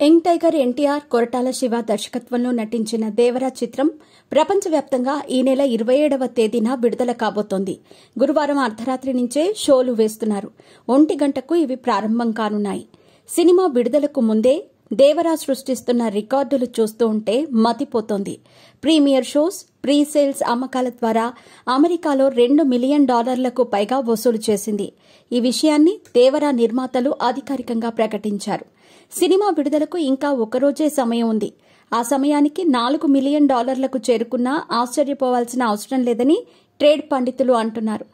Young tiger NTR Koratala Shiva దర్శకత్వంలో నటించిన దేవరా చిత్రం ప్రపంచవ్యాప్తంగా ఈ నెల 27వ తేదీన విడుదల కాబోతోంది. గురువారం అర్ధరాత్రి నుంచే షోలు వేస్తున్నారు. 1 గంటకు ఇవి ప్రారంభం కానున్నాయి. సినిమా విడుదలకు ముందే దేవరా సృష్టిస్తున్న రికార్డులు చూస్తూ ఉంటే మతిపోతోంది. ప్రీమియర్ షోస్, ప్రీ సేల్స్ అమ్మకాల ద్వారా అమెరికాలో $2 మిలియన్ పైగా వసూలు చేసింది. ఈ విషయాన్ని దేవరా నిర్మాతలు అధికారికంగా ప్రకటించారు. సినిమా విడుదలకు ఇంకా ఒకరోజే సమయం ఉంది. ఆ సమయానికి $4 మిలియన్ చేరుకున్నా ఆశ్చర్యపోవాల్సిన అవసరం లేదని ట్రేడ్ పండితులు అంటున్నారు.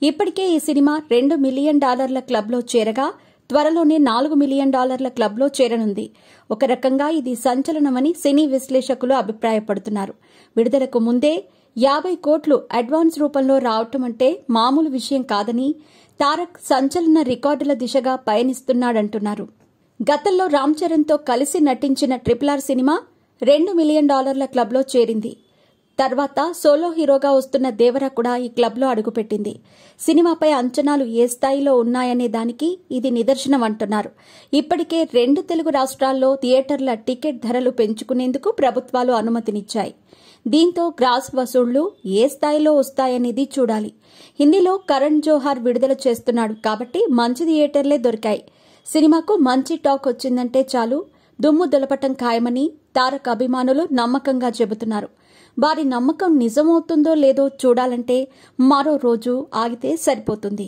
ఇప్పటికే ఈ సినిమా $2 మిలియన్ క్లబ్లో చేరగా త్వరలోనే $4 మిలియన్ క్లబ్లో చేరనుంది. ఒక రకంగా ఇది సంచలనమని సినీ విశ్లేషకులు అభిప్రాయపడుతున్నారు. విడుదలకు ముందే 50 కోట్లు అడ్వాన్స్ రూపంలో రావటం అంటే మామూలు విషయం కాదని తారక్ సంచలన రికార్డుల దిశగా పయనిస్తున్నాడంటున్నారు. గతంలో రామ్ చరణ్తో కలిసి నటించిన RRR సినిమా $2 మిలియన్ క్లబ్లో చేరింది. తర్వాత సోలో హీరోగా వస్తున్న దేవరా కూడా ఈ క్లబ్లో అడుగుపెట్టింది. సినిమాపై అంచనాలు ఏ స్థాయిలో ఉన్నాయనే దానికి ఇది నిదర్శనం అంటున్నారు. ఇప్పటికే 2 తెలుగు రాష్ట్రాల్లో థియేటర్ల టికెట్ ధరలు పెంచుకునేందుకు ప్రభుత్వాలు అనుమతినిచ్చాయి. దీంతో గ్రాస్ వసూళ్లు ఏ స్థాయిలో వస్తాయనేది చూడాలి. హిందీలో కరణ్ జోహార్ విడుదల చేస్తున్నాడు కాబట్టి మంచి థియేటర్లే దొరికాయి. సినిమాకు మంచి టాక్ వచ్చిందంటే చాలు దుమ్ము దులపటం ఖాయమని తారక్ అభిమానులు నమ్మకంగా చెబుతున్నారు. వారి నమ్మకం నిజమవుతుందో లేదో చూడాలంటే మరో రోజు ఆగితే సరిపోతుంది.